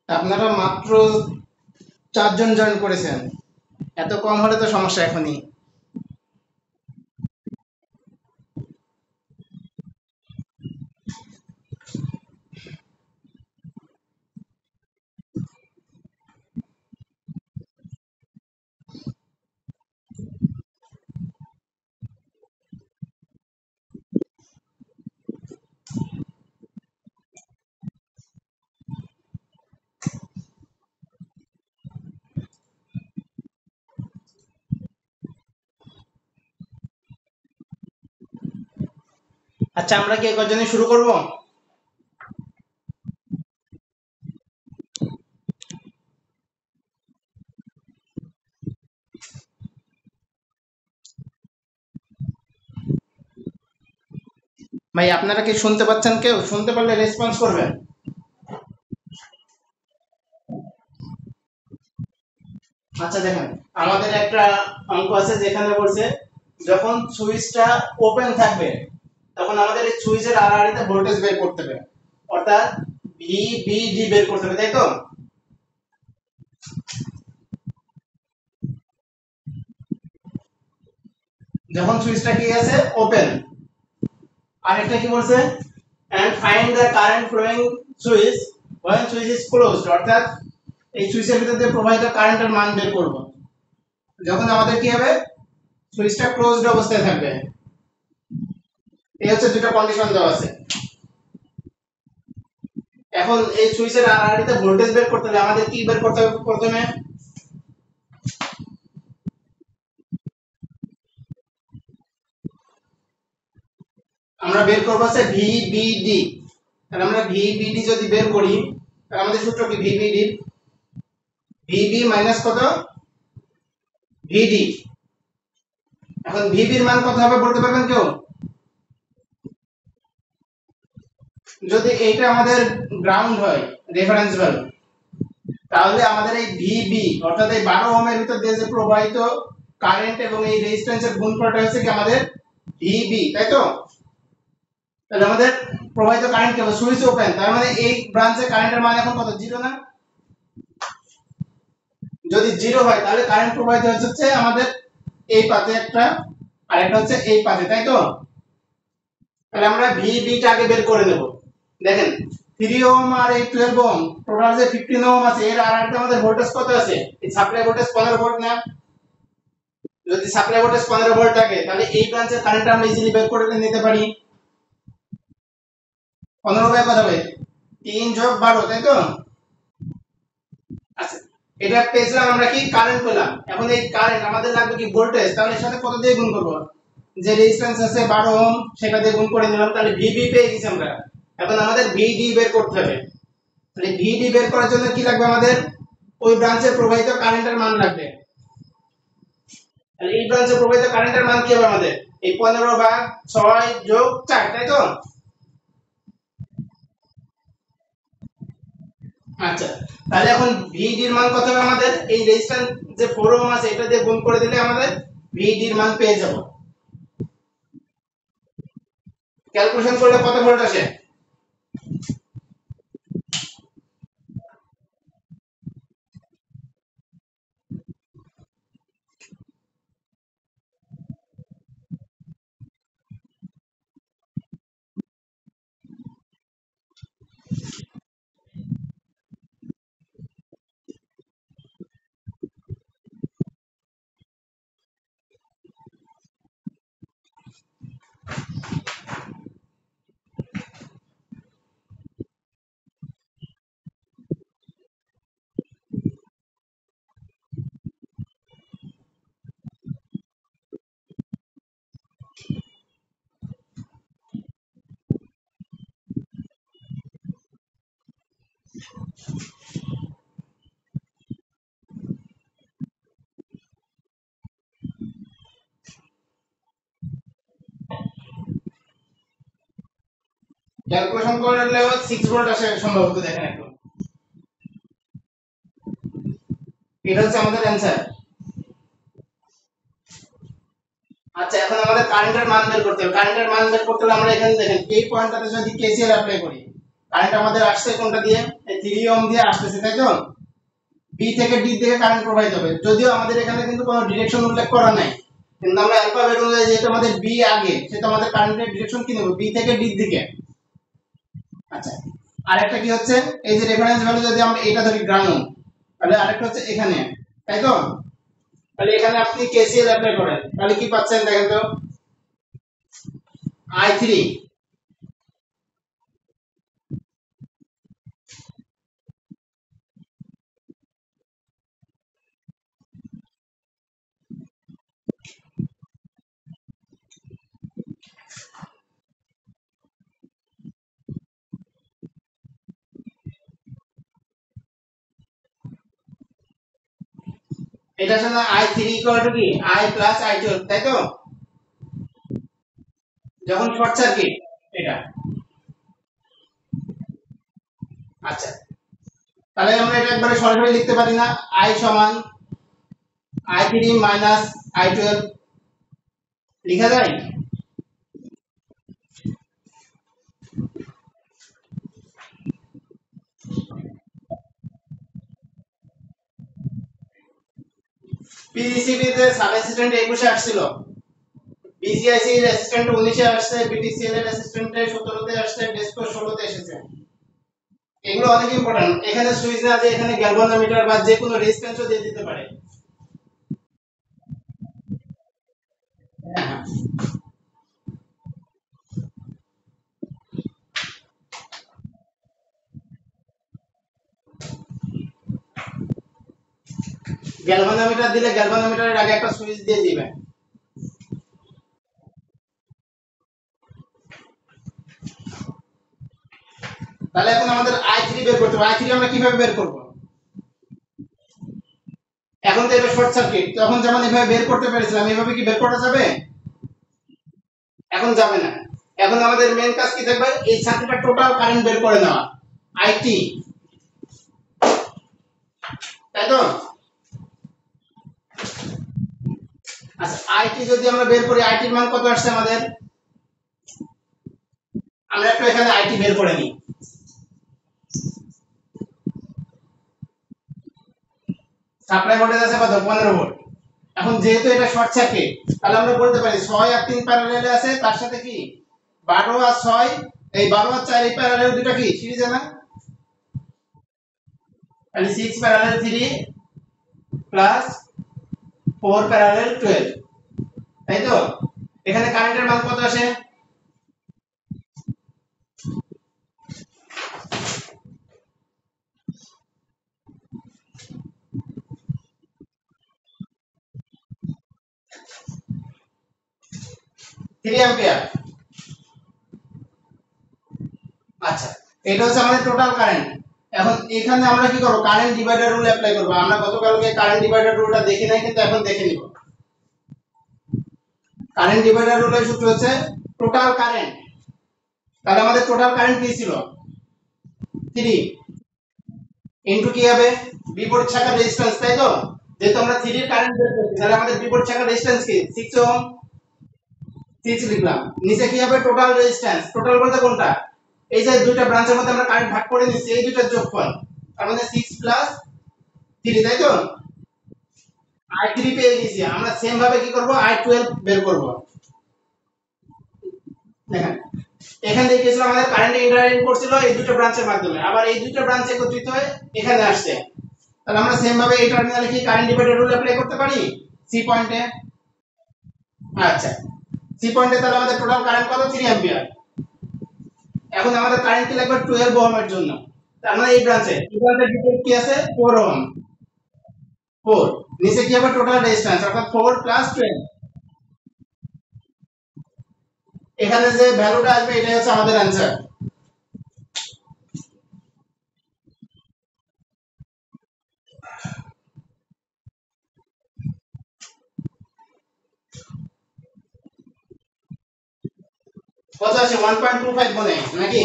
আপনারা মাত্র 4 জন জয়েন করেছেন, এত কম হলে তো সমস্যা এখনই। আচ্ছা, আমরা কি কজনে শুরু করব? ভাই আপনারা কি শুনতে পাচ্ছেন? কেউ শুনতে পারলে রেসপন্স করবেন। আচ্ছা দেখেন, আমাদের একটা অঙ্ক আছে যেখানে বলছে যখন সুইচটা ওপেন থাকবে তখন আমাদের এই সুইচের আড়াআড়িতে ভোল্টেজ বের করতে হবে, অর্থাৎ ভিবিডি বের করতে হবে, তাই তো? যখন সুইচটা কি আছে ওপেন। আর একটা কি বলছে, and find the current flowing switch when switch is closed, অর্থাৎ এই সুইচের ভিতর দিয়ে প্রবাহিত কারেন্টের মান বের করব যখন আমাদের কি হবে, সুইচটা ক্লোজড অবস্থায় থাকবে। এই হচ্ছে দুটো কন্ডিশন দেওয়া আছে। এখন এই সুইচের আড়াআড়িতে ভোল্টেজ বের করতে হলে আমাদের কি বের করতে হবে? প্রথমে আমরা বের করব আছে ভিবিডি। তাহলে আমরা ভিবিডি যদি বের করি তাহলে আমাদের সূত্র কি? ভিবিডি ভিবি মাইনাস কত? ভিডি। এখন ভিবির মান কত হবে বলতে পারবেন কেউ? যদি এইটা আমাদের গ্রাউন্ড হয়, রেফারেন্স ভ্যালু, তাহলে আমাদের এই ভিবি অর্থাৎ এই 12 ওহমের ভিতর দিয়ে যে প্রবাহিত কারেন্ট এবং এই রেজিস্ট্যান্সের গুণফলটা হচ্ছে কি আমাদের ভিবি, তাই তো? তাহলে আমাদের প্রবাহিত কারেন্ট কি হবে? সুইচ ওপেন, তার মানে এই ব্রাঞ্চে কারেন্টের মান এখন কত? 0 না? যদি 0 হয় তাহলে কারেন্ট প্রবাহিত হচ্ছে আমাদের এই পাতে একটা, আর একটা হচ্ছে এই পাতে, তাই তো? তাহলে আমরা ভিবি টা আগে বের করে নেব। দেখেন 3 ওহম আর এই 12 ওহম টোটাল যে 15 ওহম আছে, এর আড়াআড়িতে আমাদের ভোল্টেজ কত আছে? এই সাপ্লাই ভোল্টেজ 15 ভোল্ট না? যদি সাপ্লাই ভোল্টেজ 15 ভোল্ট থাকে তাহলে এই ব্রাঞ্চের কারেন্ট আমরা ইজিলি বের করে নিতে পারি। 15 বাই কত হবে? 3 যোগ 12, তাই তো? আচ্ছা, এটা পেয়েছিলাম আমরা কি? কারেন্ট পেলাম। এখন এই কারেন্ট আমাদের লাগবে কি? ভোল্টেজ। তাহলে এর সাথে কত দিয়ে গুণ করব? যে রেজিস্ট্যান্স আছে 12 ওহম সেটা দিয়ে গুণ করে নিলাম, তাহলে ভিবি পেয়ে গেছি আমরা। এখন আমাদের ভিডি বের করতে হবে। তাহলে ভিডি বের করার জন্য কি লাগবে আমাদের? ওই ব্রাঞ্চে প্রবাহিত কারেন্টের মান লাগবে। তাহলে এই ব্রাঞ্চে প্রবাহিত কারেন্টের মান কি হবে আমাদের? এই 15 ভাগ 6 যোগ 4, তাই তো? আচ্ছা, তাহলে এখন ভিডি এর মান কত হবে আমাদের? এই রেজিস্ট্যান্স যে 4 ওহম আছে এটা দিয়ে গুণ করে দিলে আমাদের ভিডি এর মান পেয়ে যাব। ক্যালকুলেশন করলে কত ভোল্ট আসে? ক্যালকুলেশন করলে 6 ভোল্ট আসে সম্ভবত। দেখেন একটু, এটা হচ্ছে আমাদের অ্যানসার। আচ্ছা, এখন আমাদের কারেন্টের মান বের করতে হবে। কারেন্টের মান বের করতে হলে আমরা এখানে দেখেন এই পয়েন্টটাতে যদি কেসিএল অ্যাপ্লাই করি কারেন্ট আমাদের আসছে কোনটা দিয়ে, এই 3 ওহম দিয়ে আসতেছে, তাই তো? বি থেকে ডি থেকে কারেন্ট প্রবাহিত হবে, যদিও আমাদের এখানে কিন্তু কোনো ডিরেকশন উল্লেখ করা নাই, কিন্তু আমরা অ্যালফাবেট অনুযায়ী যেহেতু আমাদের বি আগে, সেটা আমাদের কারেন্টের ডিরেকশন কি নেব, বি থেকে ডির দিকে। আচ্ছা, আরেকটা কি হচ্ছে, এই যে রেফারেন্স ভ্যালু যদি আমরা এটা ধরি গ্রাউন্ড, তাহলে আরেকটা হচ্ছে এখানে, তাই তো? তাহলে এখানে আপনি কেসিএল অ্যাপ্লাই করেন, তাহলে কি পাচ্ছেন দেখেন তো, I3, এটার সাথে I3 ইকুয়াল টু কি I প্লাস I12, তাই তো? যখন শর্ট সার্কিট এটা। আচ্ছা, তাহলে আমরা এটা একবারে সরাসরি লিখতে পারি না, I সমান I3 মাইনাস I12 লেখা যায়? পিজিসিবি তে সাব অ্যাসিস্ট্যান্ট 21 এ আসছিল, বিসিআইসি এর অ্যাসিস্ট্যান্ট 19 এ আসছে, বিটিসিএল এর অ্যাসিস্ট্যান্ট 17 তে আসছে, ডেসকো 16 তে এসেছে। এগুলো অনেক ইম্পর্টেন্ট, এখানে সুইচ না দিয়ে এখানে গ্যালভানোমিটার বা যে কোনো রেজিস্ট্যান্সও দিয়ে দিতে পারে। গ্যালভানোমিটার দিলে গ্যালভানোমিটারের আগে একটা সুইচ দিয়ে দিবেন। তাহলে এখন আমাদের I3 বের করতে হবে, I3 আমরা কিভাবে বের করব? এখন তো এটা শর্ট সার্কিট, তখন যেমন এভাবে বের করতে পেরেছিলাম, এভাবে কি বের করা যাবে? এখন যাবে না। এখন আমাদের মেইন কাজ কি থাকবে, এই সার্কিটের টোটাল কারেন্ট বের করে নেওয়া, IT, তাই তো? আচ্ছা, IT যদি আমরা বের করি, IT এর মান কত আসছে আমাদের, আমরা একটু এখানে IT বের করে নিই। সাপ্লাই ভোল্টেজ আছে কত, 15 ভোল্ট। এখন যেহেতু এটা শর্ট সার্কিট, তাহলে আমরা বলতে পারি 6 আর 3 প্যারালালে আছে, তার সাথে কি 12 আর 6, এই 12 আর 4 এই প্যারালাল দুটো কি সিরিজে না, তাহলে 6 প্যারালাল 3 প্লাস 4 প্যারালাল 12, তাই তো? এখানে কারেন্টের মান কত আসে, থ্রি অ্যাম্পিয়ার। আচ্ছা, এটা হচ্ছে আমাদের টোটাল কারেন্ট। এখন এখানে আমরা কি করব, কারেন্ট ডিভাইডার রুল অ্যাপ্লাই করব। আমরা গতকালকে কারেন্ট ডিভাইডার রুলটা দেখি নাই, কিন্তু এখন দেখে নিব। কারেন্ট ডিভাইডার রুলের সূত্র হচ্ছে টোটাল কারেন্ট, তাহলে আমাদের টোটাল কারেন্ট কি ছিল, 3 ইনটু কি হবে, বিপরীত শাখার রেজিস্ট্যান্স, তাই তো? যেহেতু আমরা 3 এর কারেন্ট বের করছি, তাহলে আমাদের বিপরীত শাখার রেজিস্ট্যান্স কি 6 ওহম, 6 লিখলাম। নিচে কি হবে, টোটাল রেজিস্ট্যান্স, টোটাল বলতে কোনটা, এই যে দুইটা ব্রাঞ্চের মধ্যে আমরা কারেন্ট ভাগ করে নিচ্ছি, এই দুইটার যোগফল, তার মানে 6 প্লাস 3, তাই তো? I3 পেয়ে গেছি, আমরা সেম ভাবে কি করব, I12 বের করব। দেখেন, এখান থেকে গেছিল আমাদের কারেন্ট ইন্টারলাইন করছিল এই দুটো ব্রাঞ্চের মাধ্যমে, আবার এই দুটো ব্রাঞ্চ একত্রিত হয়ে এখানে আসছে। তাহলে আমরা সেম ভাবে এই টার্মিনালে কি কারেন্ট ডিভাইডার রুল অ্যাপ্লাই করতে পারি সি পয়েন্টে। আচ্ছা, সি পয়েন্টে তাহলে আমাদের টোটাল কারেন্ট কত, 3 অ্যাম্পিয়ার। এখন আমাদের কারেন্ট কি লাগবে 12 ওহমের জন্য, তার মানে এই ব্রাঞ্চে বিপরীত কি আছে, 4 ওহম, 4 নিচে কি হবে, টোটাল রেজিস্ট্যান্স অর্থাৎ 4 প্লাস 12, এখানে যে ভ্যালুটা আসবে এটাই হচ্ছে আমাদের आंसर। কত আছে 1.25 বলে নাকি?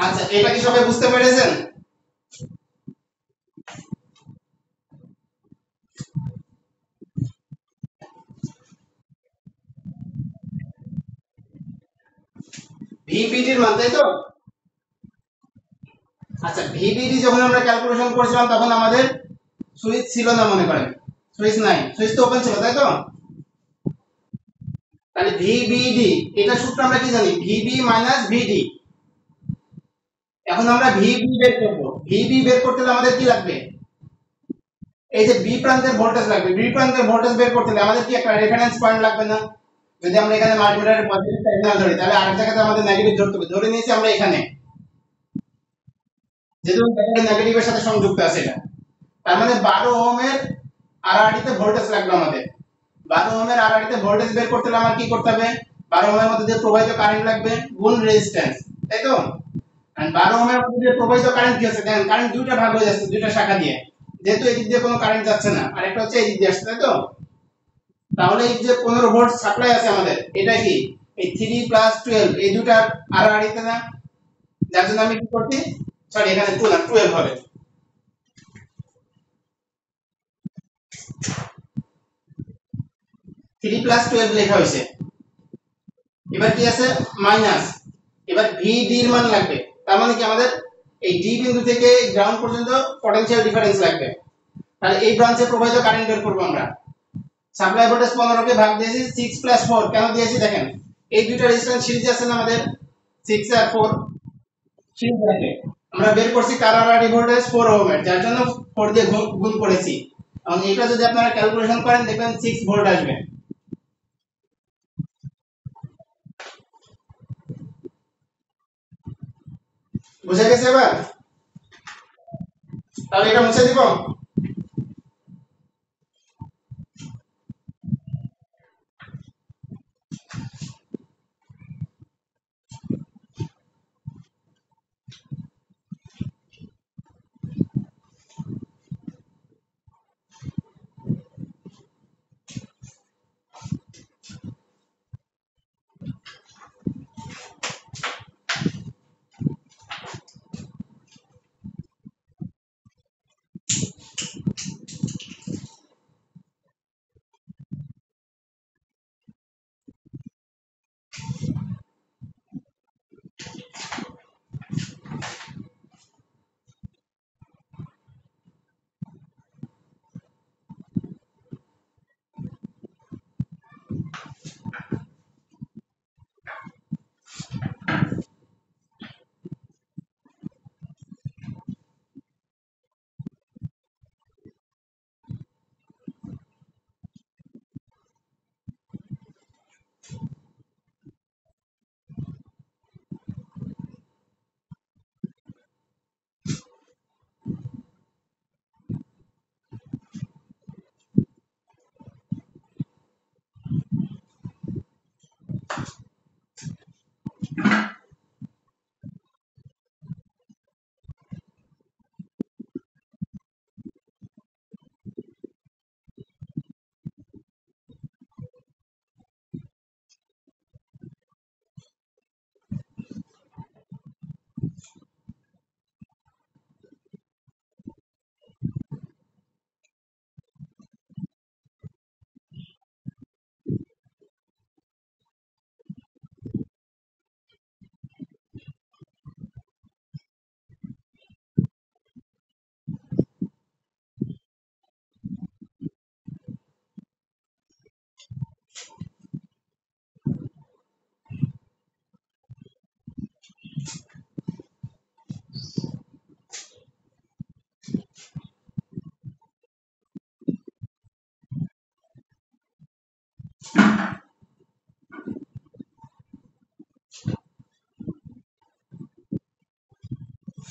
আচ্ছা, এটা কি সবাই বুঝতে পেরেছেন? ভিবিডি এর মান, তাই তো? আচ্ছা, ভিবিডি যখন আমরা ক্যালকুলেশন করেছিলাম তখন আমাদের সুইচ ছিল না, মনে করেন সুইচ নাই, সুইচ তো ওপেন ছিল, তাই তো? তাহলে ভিবিডি, এটা সূত্র আমরা কি জানি, ভিবি মাইনাস ভিডি। এখন আমরা ভিবি বের করব। ভিবি বের করতে হলে আমাদের কি লাগবে, এই যে বি প্রান্তের ভোল্টেজ লাগবে। বি প্রান্তের ভোল্টেজ বের করতে হলে আমাদের কি একটা রেফারেন্স পয়েন্ট লাগবে না? যদি আমরা এখানে মাল্টিমিটারের পজিটিভ টার্মিনাল ধরি, তাহলে আরেক জায়গাতে আমাদের নেগেটিভ ধরতে হবে। ধরে নিয়েছি আমরা এখানে, যেহেতু নেগেটিভের সাথে সংযুক্ত আছে এটা, তার মানে 12 ওহমের আরআরডি তে ভোল্টেজ লাগবে আমাদের। 12 ওহমের আরআরডি তে ভোল্টেজ বের করতে হলে আমার কি করতে হবে, 12 ওহমের মধ্যে দিয়ে প্রবাহিত কারেন্ট লাগবে গুণ রেজিস্ট্যান্স, তাই তো? আর 12 ওহমের মধ্যে দিয়ে প্রবাহিত কারেন্ট কি হচ্ছে, দেখেন কারেন্ট দুইটা ভাগ হয়ে যাচ্ছে, দুইটা শাখা দিয়ে, যেহেতু এদিক দিয়ে কোনো কারেন্ট যাচ্ছে না, আর একটা হচ্ছে এদিক দিয়ে আসছে, তাই তো? তাহলে এই যে 15 ভোল্ট সাপ্লাই আছে আমাদের, এটা কি এই 3 প্লাস 12 এই দুটার আরআরডি তে না, যার জন্য আমি কি করছি, সরি এখানে 2 না 12 হবে, 3 প্লাস 12 লেখা হয়েছে। এবার কি আছে, মাইনাস। এবার ভিডি এর মান লাগবে, তার মানে কি আমাদের এই ডি বিন্দু থেকে গ্রাউন্ড পর্যন্ত পটেনশিয়াল ডিফারেন্স লাগবে। তাহলে এই ব্রাঞ্চে প্রবাহিত কারেন্ট বের করব আমরা। সাপ্লাই ভোল্টেজ 15 কে ভাগ দিয়েছি 6 প্লাস 4, কেন দিয়েছি দেখেন, এই দুইটা রেজিস্ট্যান্স সিরিজে আছে না আমাদের, 6 আর 4 সিরিজে আছে। আমরা বের করছি কারারারি ভোল্টেজ 4 ওহম এর, যার জন্য 4 দিয়ে গুণ করেছি। এবং এটা যদি আপনারা ক্যালকুলেশন করেন দেখবেন 6 ভোল্ট আসবে। বুঝা গেছে এবার? তাহলে এটা মুছে দিব।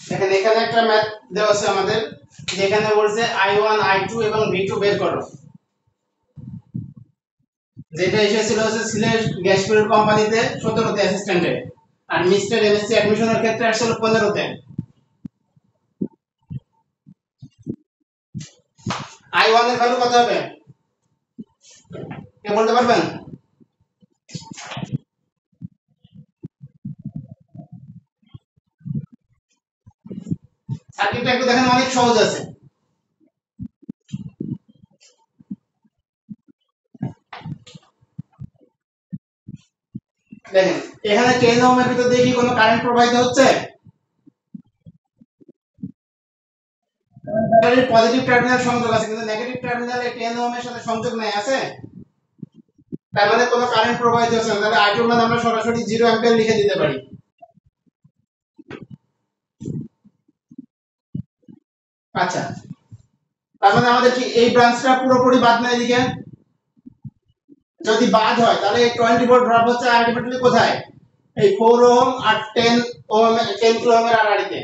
দেখেন এখানে একটা ম্যাথ দেওয়া আছে আমাদের, যেখানে বলছে i1 i2 এবং v2 বের করো, যেটা এসেছিল হচ্ছে সিলেট গ্যাস ফুয়েল কোম্পানিতে 17 তে অ্যাসিস্ট্যান্টে, আর মিস্টার এমএসসি অ্যাডমিশনের ক্ষেত্রে আসলে 15 তে। i1 এর ভ্যালু কত হবে, কে বলতে পারবেন? সার্কিটটা একটু দেখেন, অনেক সহজ আছে। দেখেন এখানে 10 ওহমের ভিতর দিয়ে কি কোনো কারেন্ট প্রবাহিত হচ্ছে? এর পজিটিভ টার্মিনাল সংযোগ আছে কিন্তু নেগেটিভ টার্মিনাল এই 10 ওহমের সাথে সংযোগ নাই, আছে? তার মানে কোনো কারেন্ট প্রবাহিত হচ্ছে না, তাহলে I2 এর মান আমরা সরাসরি 0 অ্যাম্পিয়ার লিখে দিতে পারি। আচ্ছা, তার মানে আমাদের কি এই ব্রাঞ্চটা পুরোপুরি বাদ না এদিকে? যদি বাদ হয় তাহলে এই 20 ভোল্ট ড্রপ হচ্ছে আলটিমেটলি কোথায়? এই 4 ওহম আর 10 ওহম 10 কিলো ওহমের আড়াআড়িতে।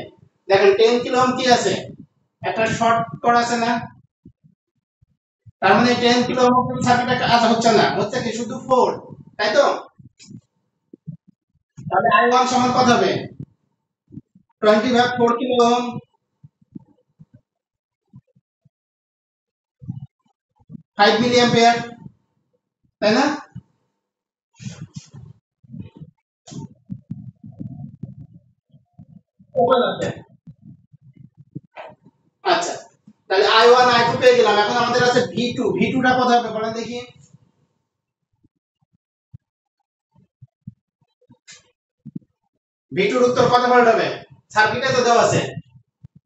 দেখেন 10 কিলো ওহম কি আছে? একটা শর্ট করা আছে না? তার মানে 10 কিলো ওহম সার্কিটে কাজ হচ্ছে না, হচ্ছে কি শুধু 4, তাই তো? তাহলে I1 সমান কত হবে? 20 ভাগ 4 কিলো ওহম, 5 মিলি অ্যাম্পিয়ার, তাই না? ওপেন আছে। আচ্ছা, তাহলে I1 I2 পেয়ে গেলাম, এখন আমাদের আছে V2, V2 টা কত হবে বলেন দেখি? V2 এর উত্তর কত ভোল্ট হবে? সার্কিটে তো দেওয়া আছে।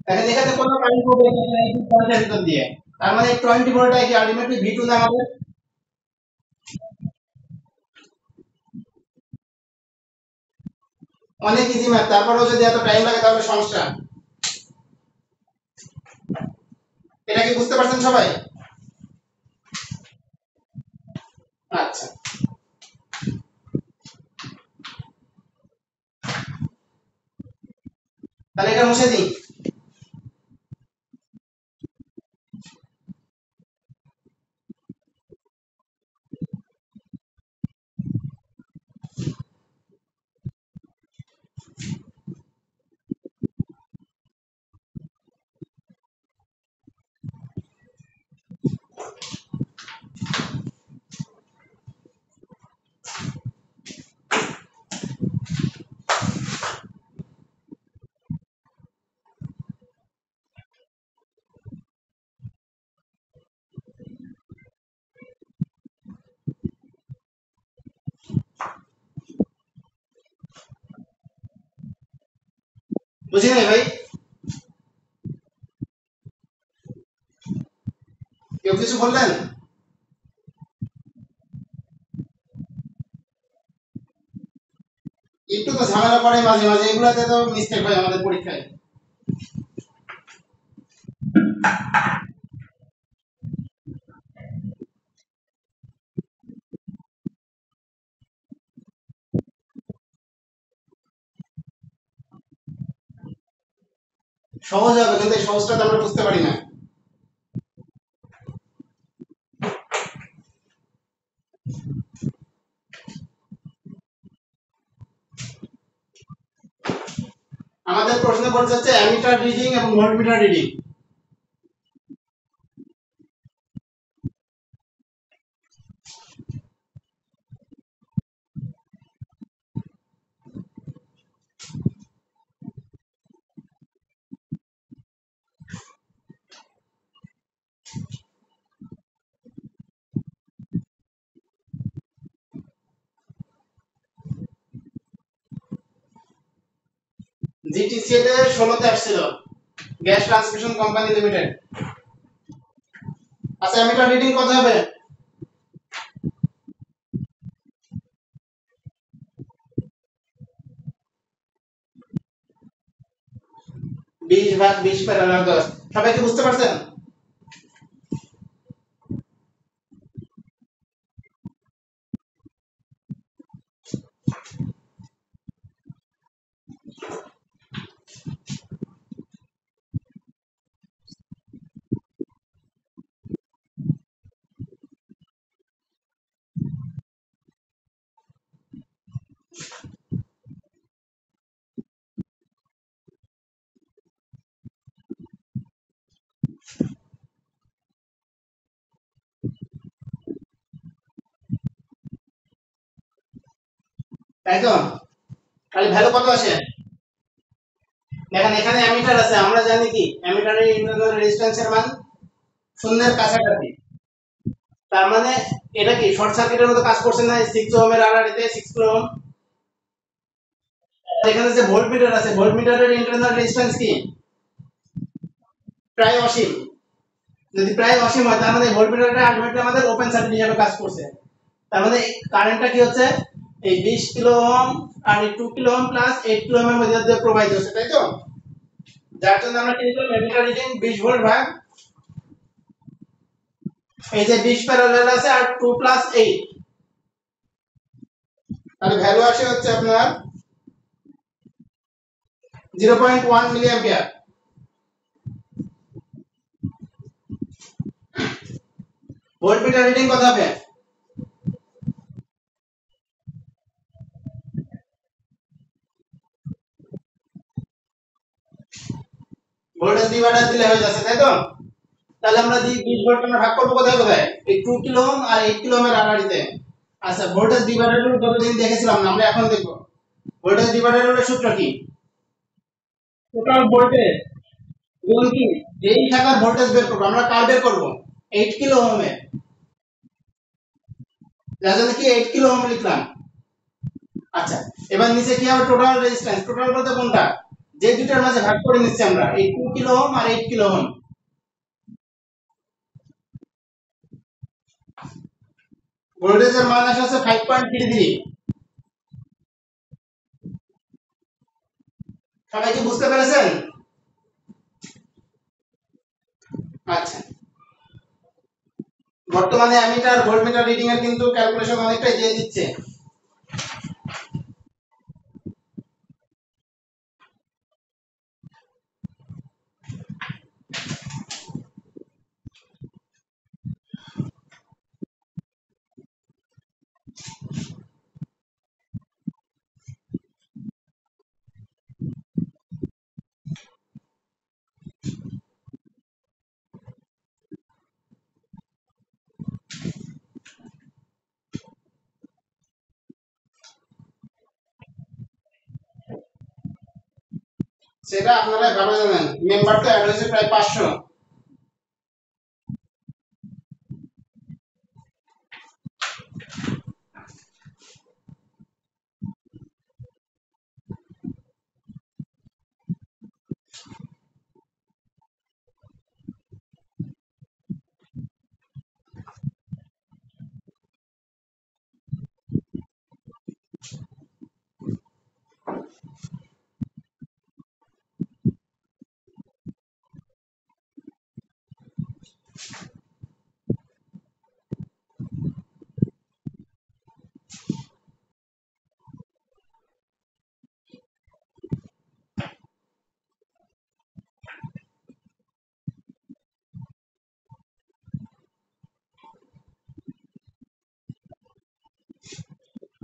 দেখেন এখানে কোনো কারেন্ট প্রবাহিত হচ্ছে না এই পয়েন্টের ভিতর দিয়ে, তার মানে 20 ভোল্টটা কি আলটিমেটলি V2 না আমাদের? অনেক ইজি ম্যাথ, তারপরেও যদি এত টাইম লাগে তাহলে সমস্যা। এটা কি বুঝতে পারছেন সবাই? আচ্ছা, তাহলে এটা মুছে দিই। বুঝি নাই ভাই? কেউ কিছু বললেন? একটু তো ঝামেলা করে মাঝে মাঝে, এগুলাতে তো মিস্টেক হয় আমাদের পরীক্ষায়। সহজ হবে কিন্তু এই সহজটা তো আমরা বুঝতে পারি না। আমাদের প্রশ্নে বলছে হচ্ছে অ্যামিটার রিডিং এবং ভোল্টমিটার রিডিং। জিটিসিএল এর 16 তে আসছিল, গ্যাস ট্রান্সমিশন কোম্পানি লিমিটেড। আচ্ছা, অ্যামিটার রিডিং কত হবে? 20 ভাগ 20 প্যারালাল 10। সবাই কি বুঝতে পারছেন? তাই তো? তাহলে ভ্যালু কত আসে? দেখেন এখানে অ্যামিটার আছে, আমরা জানি কি অ্যামিটারের ইন্টারনাল রেজিস্ট্যান্সের মান শূন্যের কাছাকাছি। তার মানে এটা কি শর্ট সার্কিটের মতো কাজ করছে না? 6 ওহমের আড়াআড়িতে 6 কিলো ওহম। এখানে যে ভোল্টমিটার আছে, ভোল্টমিটারের ইন্টারনাল রেজিস্ট্যান্স কি? প্রায় অসীম। যদি প্রায় অসীম হয় তার মানে ভোল্টমিটারটা আলটিমেটলি আমাদের ওপেন সার্কিট হিসেবে কাজ করছে। তার মানে কারেন্টটা কি হচ্ছে, এই 20 কিলো ওহম আর এই 2 কিলো ওহম প্লাস 8 কিলো ওহমের মধ্যে দিয়ে প্রবাহিত হচ্ছে, তাই তো? যার জন্য আমরা কি লিখলাম, মিটার রিডিং 20 ভোল্ট ভাগ এই যে 20 প্যারালাল আছে আর 2 প্লাস 8, তাহলে ভ্যালু আসে হচ্ছে আপনার 0.1 মিলি অ্যাম্পিয়ার। ভোল্টমিটার রিডিং কত হবে? ভোল্টেজ ডিভাইডার দিলে হয়ে যাচ্ছে, তাই তো? তাহলে আমরা 20 ভোল্ট আমরা ভাগ করব কোথায় কোথায়, এই 2 কিলো ওহম আর 8 কিলো ওহমের আড়াআড়িতে। আচ্ছা, ভোল্টেজ ডিভাইডার রুল কতদিন দেখেছিলাম না, আমরা এখন দেখব। ভোল্টেজ ডিভাইডার রুলের সূত্র কি? টোটাল ভোল্টেজ গুণ কি, যেই শাখার ভোল্টেজ বের করব, আমরা কার বের করব? 8 কিলো ওহমের। যার জন্য কি 8 কিলো ওহম লিখলাম। আচ্ছা, এবার নিচে কি হবে, টোটাল রেজিস্ট্যান্স। টোটাল বলতে কোনটা, যে দুইটার মাঝে ভাগ করে নিচ্ছি আমরা, এই 2 কিলো ওহম আর 8 কিলো ওহম। ভোল্টেজের মান আসে হচ্ছে 5.33। সবাই কি বুঝতে পেরেছেন? আচ্ছা, বর্তমানে অ্যামিটার ভোল্টমিটার রিডিং এর কিন্তু ক্যালকুলেশন অনেকটাই দিয়ে দিচ্ছে। সেটা আপনারা ভালো জানেন, মেম্বার তো অ্যাড হয়েছে প্রায় 500।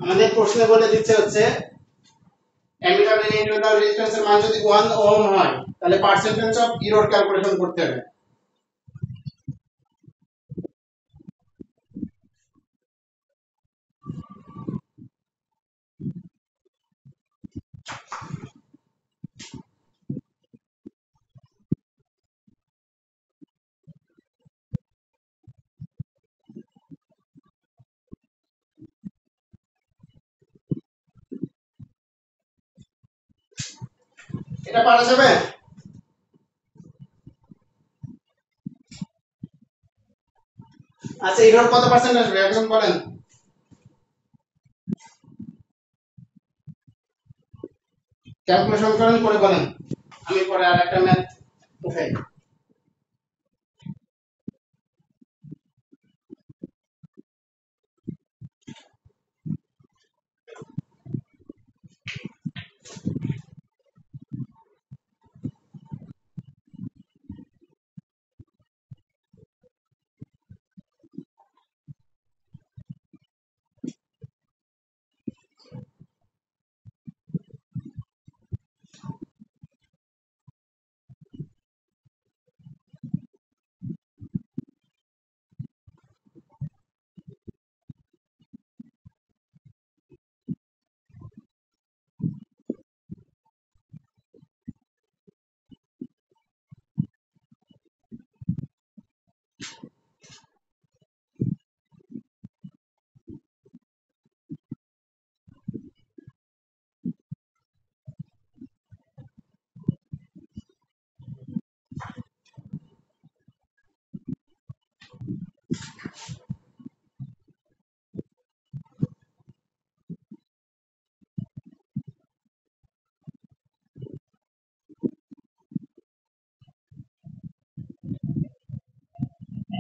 আমাদের প্রশ্নে বলে দিচ্ছে হচ্ছে অ্যামিটারের ইন্টারনাল রেজিস্ট্যান্সের মান যদি 1 ওহম হয় তাহলে পার্সেন্টেজ অফ এরর ক্যালকুলেশন করতে হবে। এটা পারা যাবে? আচ্ছা, এরর কত পার্সেন্ট আসবে এখন বলেন। ক্যালকুলেশন করেন, করে বলেন, আমি পরে আর একটা ম্যাথ উঠাই।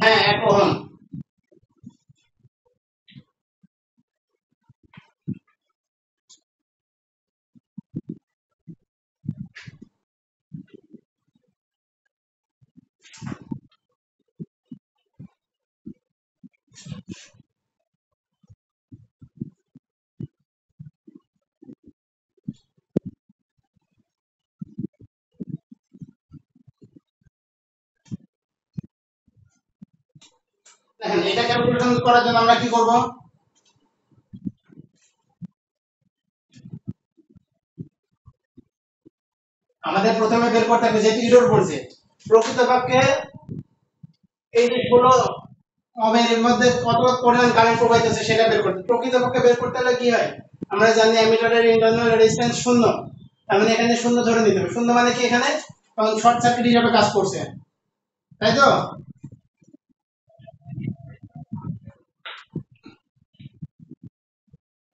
হ্যাঁ 1 ওহম। দেখেন এটা ক্যালকুলেশন করার জন্য আমরা কি করব, আমাদের প্রথমে বের করতে হবে যেহেতু ইরর পড়ছে প্রকৃতপক্ষে এই যে 16 ওহমের মধ্যে কত পরিমাণ কারেন্ট প্রবাহিত হচ্ছে সেটা বের করতে, প্রকৃতপক্ষে বের করতে হলে কি হয়, আমরা জানি অ্যামিটারের ইন্টারনাল রেজিস্ট্যান্স শূন্য, তার মানে এখানে শূন্য ধরে নিতে হবে, শূন্য মানে কি এখানে তখন শর্ট সার্কিট হিসেবে কাজ করছে, তাই তো।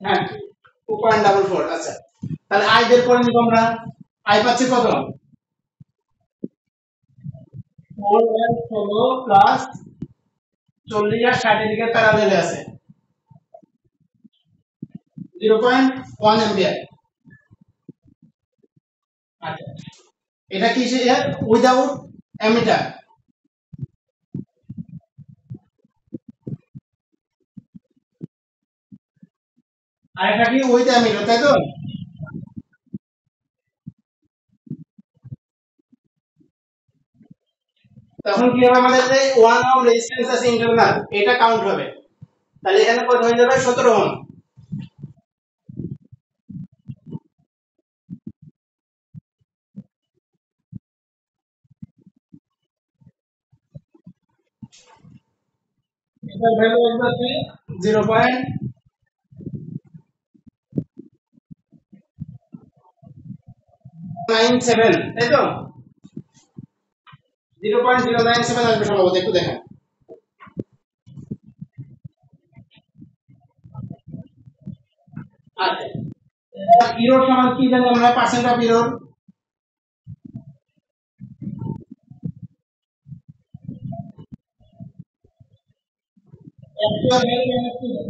হ্যাঁ 2.44, আচ্ছা তাহলে আই বের করে নিব আমরা, আই পাচ্ছি কত 4/16 প্লাস 40 আর 60 এর দিকে প্যারালালে আছে 0.1 অ্যাম্পিয়ার। আচ্ছা এটা কি উইদাউট অ্যামিটার, আর এটা কি উইথ অ্যামিটার, তাই তো। তখন কি হবে, আমাদের যে 1 ওহম রেজিস্ট্যান্স আছে ইন্টারনাল এটা কাউন্ট হবে, তাহলে এখানে কত হয়ে যাবে 17 ওহম। এটার ভ্যালু আসবে 0.97, তাই তো 0.097 আসবে সম্ভবত, একটু দেখেন। আচ্ছা ইরোর সমান কি জানি আমরা, percent of error, actual value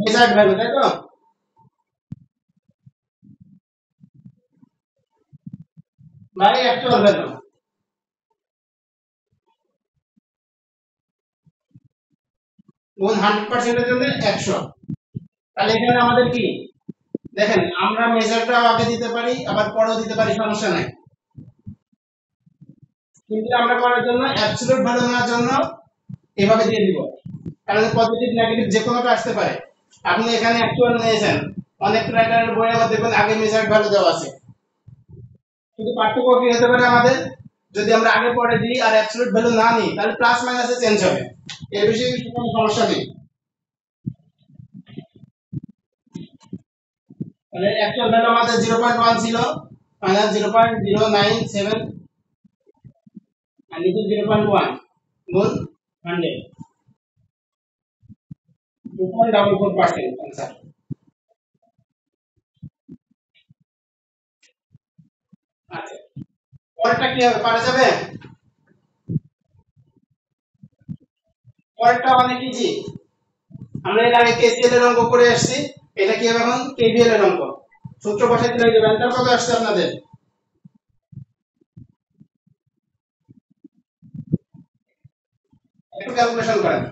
measured value, তাই তো ভাই, অ্যাকচুয়াল ভ্যালু গুণ 100% এর জন্য 100, তাহলে এখানে আমাদের কি দেখেন, আমরা মেজারটাও আগে দিতে পারি আবার পরেও দিতে পারি, সমস্যা নাই, কিন্তু আমরা করার জন্য অ্যাবসলিউট ভ্যালু নেওয়ার জন্য এভাবে দিয়ে দিব, কারণ পজিটিভ নেগেটিভ যে কোনোটা আসতে পারে। আপনি এখানে অ্যাকচুয়াল নিয়েছেন, অনেক রাইটারের বইয়ে আবার দেখবেন আগে মেজার্ড ভ্যালু দেওয়া আছে, কিন্তু পার্থক্য কি হতে পারে আমাদের, যদি আমরা আগে পরে দিই আর অ্যাবসলিউট ভ্যালু না নিই তাহলে প্লাস মাইনাসে চেঞ্জ হবে, এর বিষয়ে কোনো সমস্যা নেই। তাহলে অ্যাকচুয়াল ভ্যালু আমাদের 0.1 ছিল, মাইনাস 0.097 আর নিচে 0.1 গুণ 100, 2.44% आंसर। আচ্ছা পরেরটা কি হবে, পারা যাবে, পরেরটা অনেক ইজি, আমরা এর আগে কেসিএল এর অঙ্ক করে আসছি, এটা কি হবে এখন কেভিএল এর অঙ্ক, সূত্র বসাই দিলে হয়ে যাবে। অ্যান্সার কত আসছে আপনাদের, একটু ক্যালকুলেশন করেন।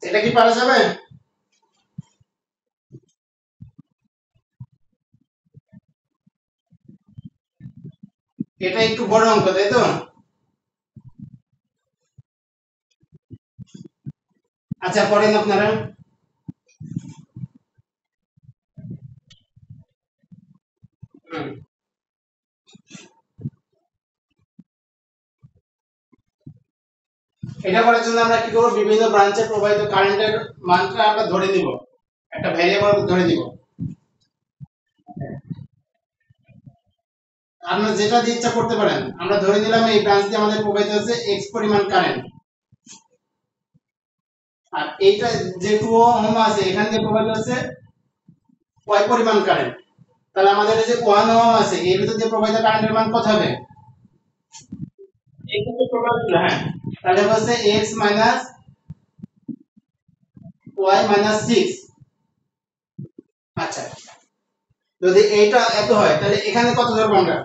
এটা কি পারা যাবে? এটা একটু বড় অঙ্ক, তাই তো? আচ্ছা, করেন আপনারা। হুম। এটা করার জন্য আমরা কি করব, বিভিন্ন ব্রাঞ্চে প্রবাহিত কারেন্টের মানটা আমরা ধরে নিব, একটা ভ্যারিয়েবল ধরে নিব। আমরা যেটা দিয়ে ইচ্ছা করতে পারেন, আমরা ধরে নিলাম এই ব্রাঞ্চ দিয়ে আমাদের প্রবাহিত হচ্ছে x পরিমাণ কারেন্ট, আর এইটা যে 2 ওহম আছে এখান দিয়ে প্রবাহিত হচ্ছে y পরিমাণ কারেন্ট। তাহলে আমাদের এই যে 1 ওহম আছে এর ভিতর দিয়ে প্রবাহিত কারেন্টের মান কত হবে? এই কিন্তু টোটাল ছিল, হ্যাঁ। তাহলে হচ্ছে x y 6। আচ্ছা, যদি এইটা এত হয় তাহলে এখানে কত ধরবো আমরা?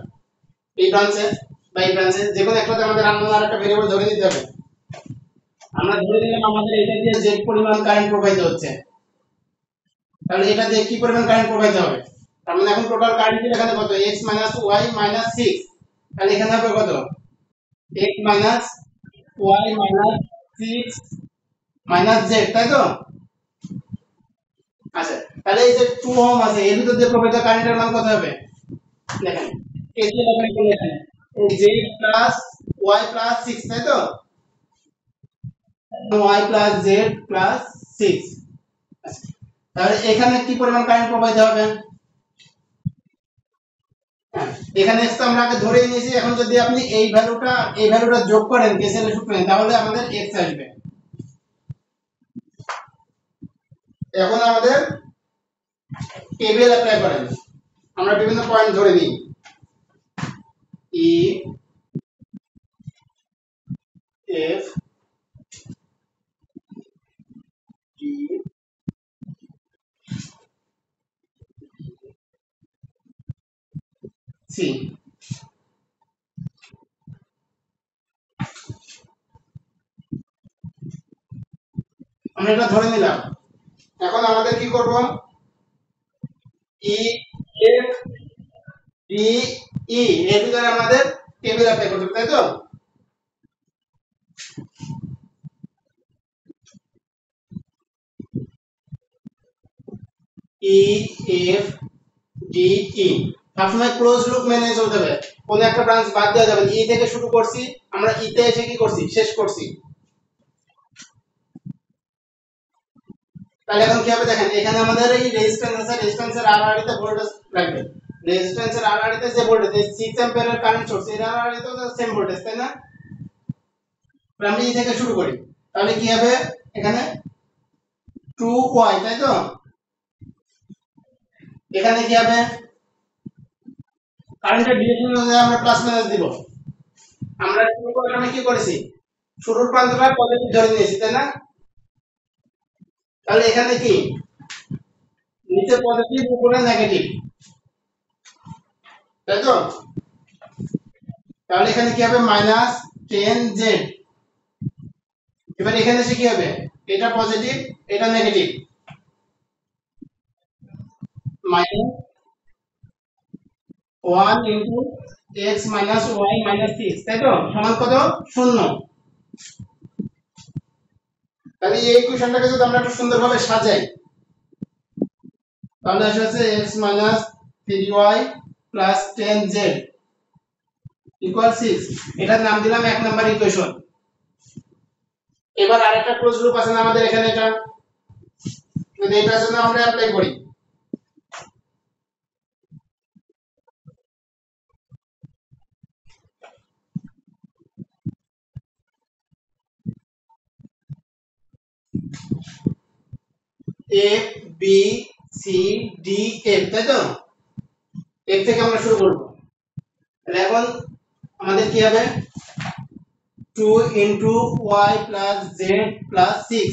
এই ব্রাঞ্চে বা এই ব্রাঞ্চে যে কোনো একটাতে আমাদের আননোন আর একটা ভেরিয়েবল ধরে নিতে হবে। আমরা ধরে নিলাম আমাদের এটা দিয়ে z পরিমাণ কারেন্ট প্রবাহিত হচ্ছে, তাহলে এটা দিয়ে কি পরিমাণ কারেন্ট প্রবাহিত হবে? তার মানে এখন টোটাল কারেন্ট এখানে কত? x y 6। তাহলে এখানে হবে কত? x y 6 z, তাই তো? আচ্ছা, তাহলে এই যে 2 ওহম আছে এর ভিতর দিয়ে প্রবাহিত কারেন্টের মান কত হবে? দেখেন, কেসিএল অ্যাপ্লাই করলে এখানে z প্লাস y প্লাস 6, তাই তো? y plus z plus 6। আচ্ছা, তাহলে এখানে কি পরিমাণ কারেন্ট প্রবাহিত হবে? হ্যাঁ, এখানে x তো আমরা আগে ধরেই নিয়েছি, এখন যদি আপনি এই ভ্যালুটা যোগ করেন কেসিএল এর সূত্রে, তাহলে আমাদের x আসবে। এখন আমাদের কেভিএল অ্যাপ্লাই করেন, আমরা বিভিন্ন পয়েন্ট ধরে নিই ই এফ জি সি। আমরা এটা ধরে নিলাম। এখন আমাদের কি করব, ই এফ ডি ই এর ভিতরে আমাদের টেবিল অ্যাপ্লাই করতে হবে, তাই তো? ই এফ ডি ই সবসময় ক্লোজ লুপ মেনে চলতে হবে, কোন একটা ব্রাঞ্চ বাদ দেওয়া যাবে না। ই থেকে শুরু করছি, আমরা ই তে এসে কি করছি, শেষ করছি। তাহলে এখন কি হবে দেখেন, এখানে আমাদের এই রেজিস্ট্যান্স আছে, রেজিস্ট্যান্সের আড়াআড়ি তে ভোল্টেজ লাগবে। রেজিস্ট্যান্সের আড়াআড়ি তে যে ভোল্টেজ 6 অ্যাম্পিয়ারের কারেন্ট সোর্স, এর আড়াআড়ি তে সেম ভোল্টেজ, তাই না? আমরা ই থেকে শুরু করি, তাহলে কি হবে এখানে 2y, তাই তো? এখানে কি হবে, কারেন্টের ডিরেকশন অনুযায়ী আমরা প্লাস মাইনাস দিব। আমরা প্রোগ্রামে কি করেছি, শুরুর প্রান্তটা পজিটিভ ধরে নিয়েছি, তাই না? তাহলে এখানে কি নিচে পজিটিভ উপরে নেগেটিভ, তাই তো? তাহলে এখানে কি হবে -10z। এবার এখানে এসে কি হবে, এটা পজিটিভ এটা নেগেটিভ, -1 x - y - 6, তাই তো? সমান কত, 0। তাহলে এই ইকুয়েশনটাকে যদি আমরা একটু সুন্দরভাবে সাজাই, তাহলে আসে হচ্ছে x - 3y + 10z = 6। এটার নাম দিলাম 1 নাম্বার ইকুয়েশন। এবার আরেকটা ক্লোজ লুপ আছে না আমাদের এখানে, এটা যদি এটার জন্য আমরা অ্যাপ্লাই করি, a b c d f, তাই তো? f থেকে আমরা শুরু করব। তাহলে এখন আমাদের কি হবে, 2 y + z + 6,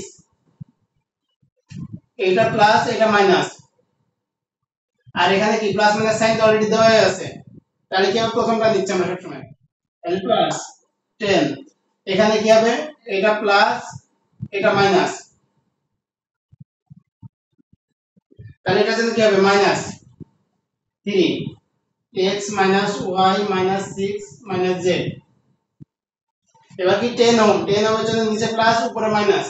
এটা প্লাস এটা মাইনাস, আর এখানে কি প্লাস মাইনাস সাইন তো অলরেডি দেওয়া আছে। তাহলে কি হবে, প্রথমটা দিচ্ছি আমরা সবসময়, তাহলে +10। এখানে কি হবে, এটা প্লাস এটা মাইনাস, তাহলে এটা জন্য কি হবে -3 x - y - 6 - z। এবার কি 10 ওহম, 10 ওহমের জন্য নিচে প্লাস উপরে মাইনাস,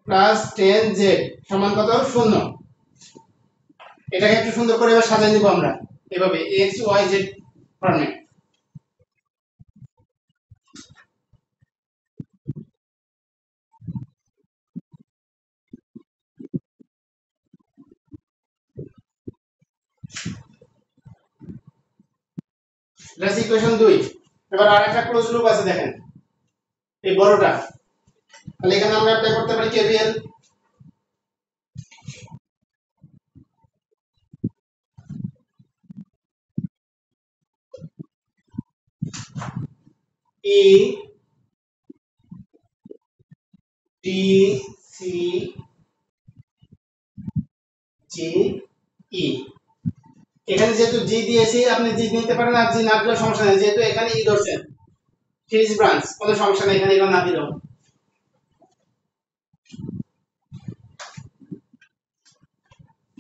+10z সমান কত, 0। এটাকে একটু সুন্দর করে এবার সাজিয়ে নিব আমরা এভাবে x y z ফর্মে। এটা ইকুয়েশন 2। এবার আরেকটা ক্লোজ লুপ আছে দেখেন, এই বড়টা। তাহলে এখানে আমরা অ্যাপ্লাই করতে পারি KVL। E D C G E, এখানে যেহেতু জি দিয়েছি, আপনি জি নিতে পারেন, আর জি না দিলে সমস্যা নেই, যেহেতু এখানে ই ধরছেন সিরিজ ব্রাঞ্চ, কোনো সমস্যা নেই এখানে এবার না দিলেও।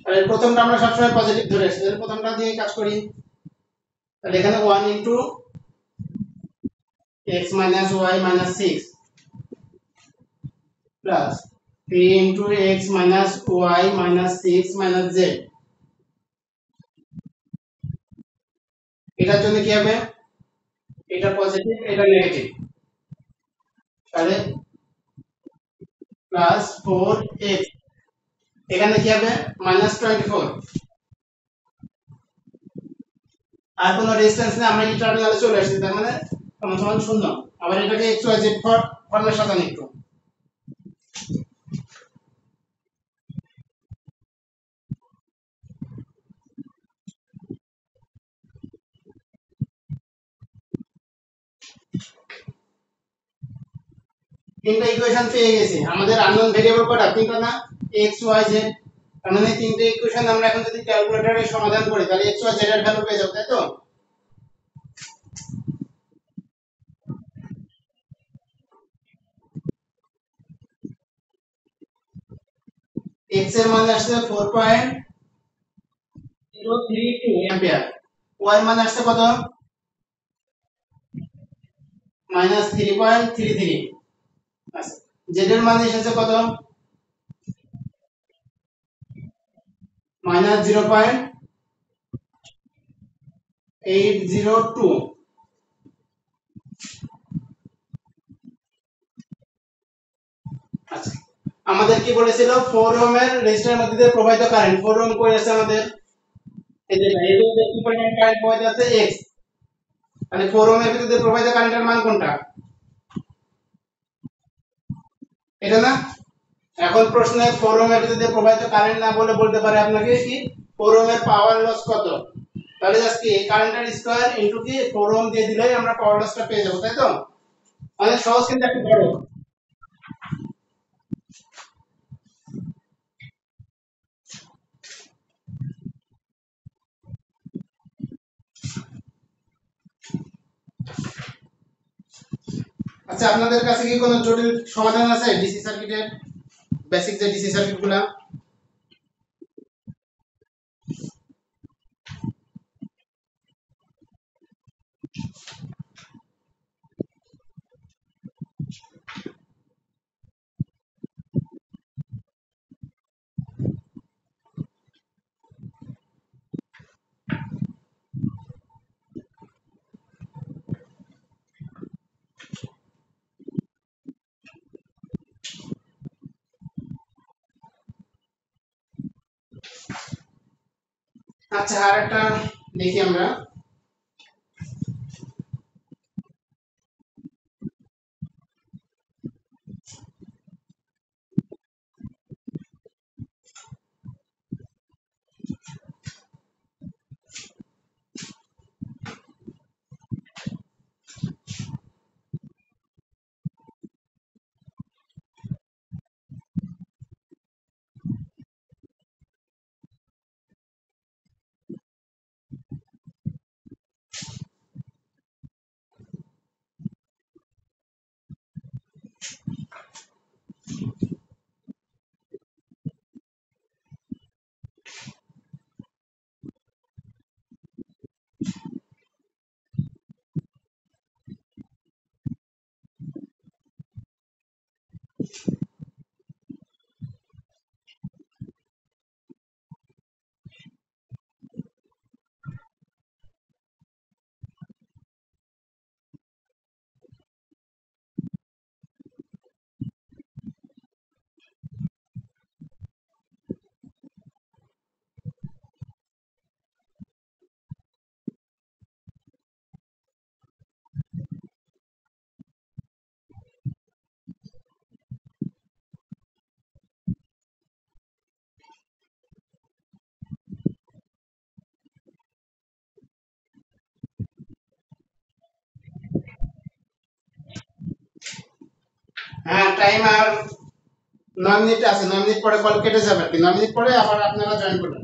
তাহলে প্রথমটা আমরা সবসময় পজিটিভ ধরে আসছি, তাহলে প্রথমটা দিয়ে কাজ করি। তাহলে এখানে 1 x - y - 6 plus 3 x - y - 6 - z। এটার জন্য কি হবে, এটা পজিটিভ এটা নেগেটিভ, তাহলে +4x। এখানে কি হবে -24, আর কোনো রেজিস্ট্যান্স নেই, আমরা এই টার্মিনালে চলে আসছি, তার মানে সমান সমান 0। আবার এটাকে x y z ফর্মে সাজান একটু। তিনটা ইকুয়েশন পেয়ে গেছি, আমাদের আননোন ভেরিয়েবল কয়টা, তিনটা না, x y z। তার মানে তিনটে ইকুয়েশন আমরা এখন যদি ক্যালকুলেটরে সমাধান করি, তাহলে x y z এর ভ্যালু পেয়ে যাব, তাই তো? x এর মান আসছে 4.032 অ্যাম্পিয়ার, y এর মান আসছে কত -3.33। আচ্ছা, z এর মান এসেছে কত -0.802। আচ্ছা, আমাদের কি বলেছিল 4 ওহম এর রেজিস্টরের মধ্যে দিয়ে প্রবাহিত কারেন্ট 4 ওহম কই আছে আমাদের, এই যে এই যে কি পরিমাণ কারেন্ট প্রবাহিত আছে x, তাহলে 4 ওহম এর ভিতরে দিয়ে প্রবাহিত কারেন্টের মান কোনটা, এটা না। এখন প্রশ্নে 4 ওহম এর ভিতরে দিয়ে প্রবাহিত কারেন্ট না বলে বলতে পারে আপনাকে কি 4 ওহম এর পাওয়ার লস কত, তাহলে জাস্ট কি কারেন্টের স্কয়ার ইনটু কি 4 ওহম দিয়ে দিলেই আমরা পাওয়ার লসটা পেয়ে যাব, তাই তো। অনেক সহজ কিন্তু একটু বড়। আচ্ছা, আপনাদের কাছে কি কোনো জটিল সমাধান আছে ডিসি সার্কিটের, বেসিক যে ডিসি সার্কিটগুলো? আচ্ছা, আর একটা দেখি আমরা। হ্যাঁ, টাইম আর 9 মিনিট আছে, 9 মিনিট পরে কল কেটে যাবে আর কি, 9 মিনিট পরে আবার আপনারা জয়েন করবেন।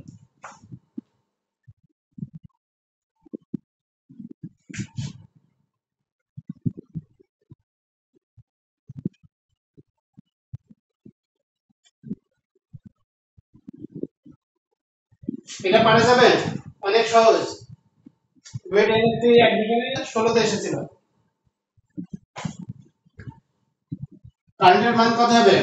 এটা পারা যাবে, অনেক সহজ। ওয়েট এনএসসি অ্যাডমিশনে 16 তে এসেছিল। কারেন্টের মান কত হবে?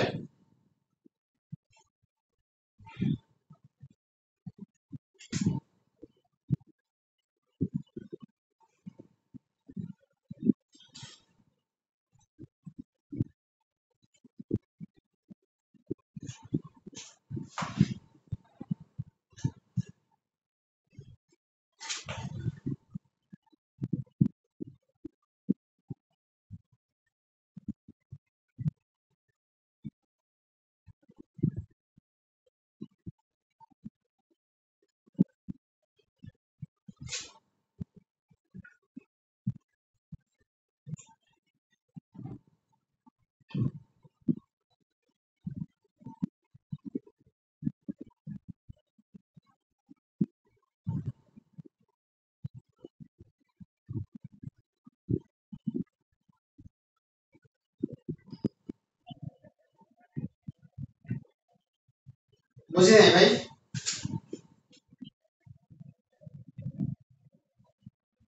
বুঝি নাই ভাই।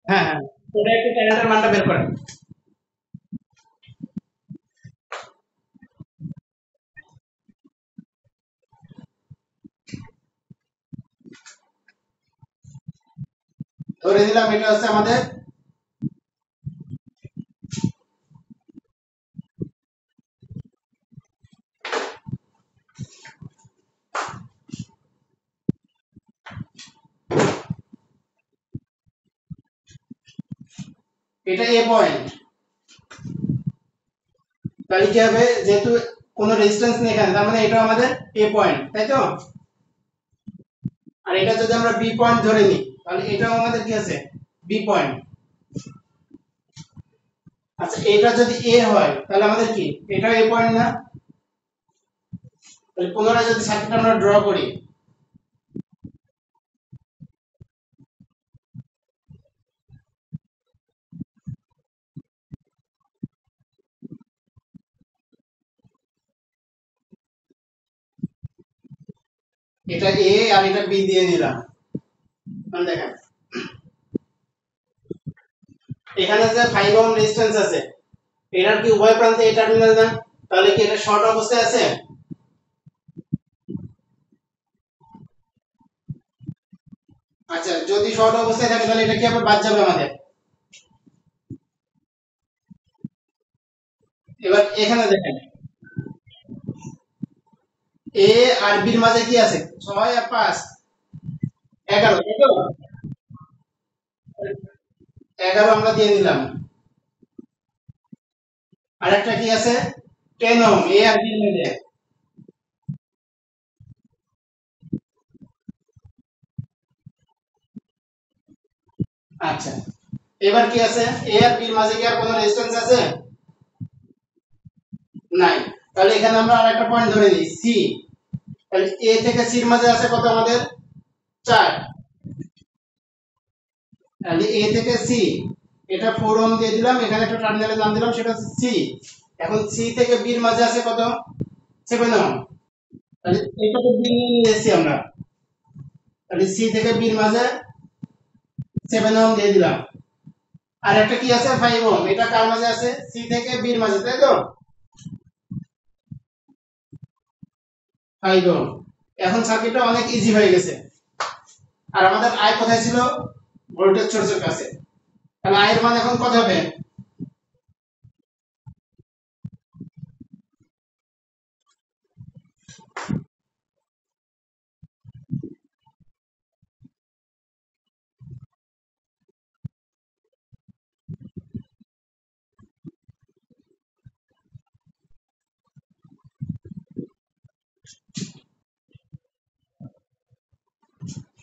হ্যাঁ হ্যাঁ, ওটা একটু কারেন্টের মানটা বের করেন। ধরে দিলাম এটা হচ্ছে আমাদের এটা এ পয়েন্ট। তাহলে কি হবে, যেহেতু কোনো রেজিস্ট্যান্স নেই এখানে, তার মানে এটা আমাদের এ পয়েন্ট, তাই তো? আর এটা যদি আমরা বি পয়েন্ট ধরে নিই, তাহলে এটাও আমাদের কি আছে, বি পয়েন্ট। আচ্ছা, এটা যদি এ হয় তাহলে আমাদের কি, এটাও এ পয়েন্ট না? তাহলে পুনরায় যদি সার্কিট আমরা ড্র করি, এটা এ আর এটা বি দিয়ে নিলাম। মানে দেখেন এখানে যে 5 ওহম রেজিস্ট্যান্স আছে, এটার কি উভয় প্রান্তে এই টার্মিনাল না? তাহলে কি এটা শর্ট অবস্থায় আছে? আচ্ছা, যদি শর্ট অবস্থায় থাকে তাহলে এটা কি আবার বাদ যাবে আমাদের। এবার এখানে দেখেন এ আর বির মাঝে কি আছে, 6 আর 5 11, তাই তো? 11 আমরা দিয়ে দিলাম। আর একটা কি আছে, 10 ওহম এ আর বির মধ্যে। আচ্ছা, এবার কি আছে, এ আর বির মাঝে কি আর কোনো রেজিস্ট্যান্স আছে? নাই। তাহলে এখানে আমরা আরেকটা পয়েন্ট ধরে নিই সি। তাহলে এ থেকে সির মাঝে আছে কত আমাদের, 4। তাহলে এ থেকে সি, এটা 4 ওহম দিয়ে দিলাম, এখানে একটা টার্মিনালের নাম দিলাম, সেটা হচ্ছে সি। এখন সি থেকে বির মাঝে আছে কত, 7 ওহম। তাহলে এটা তো বি নিয়ে নিয়েছি আমরা। তাহলে সি থেকে বির মাঝে 7 ওহম দিয়ে দিলাম। আর একটা কি আছে, 5 ওহম। এটা কার মাঝে আছে, সি থেকে বির মাঝে, তাই তো? 5 ওহম। এখন সার্কিটটা অনেক ইজি হয়ে গেছে। আর আমাদের আই কোথায় ছিল, ভোল্টেজ সোর্সের কাছে। তাহলে আই এর মান এখন কত হবে,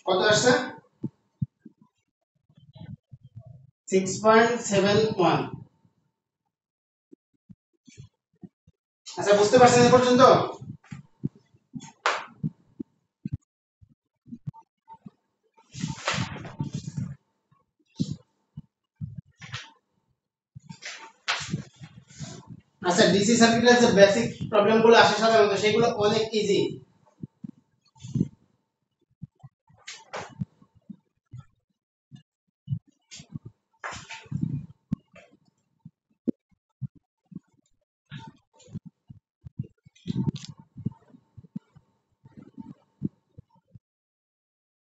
কত আসছে, 6.71। আচ্ছা, বুঝতে পারছেন এই পর্যন্ত? আচ্ছা, ডিসি সার্কিটের যে বেসিক প্রবলেমগুলো আসে সাধারণত, সেগুলো অনেক ইজি।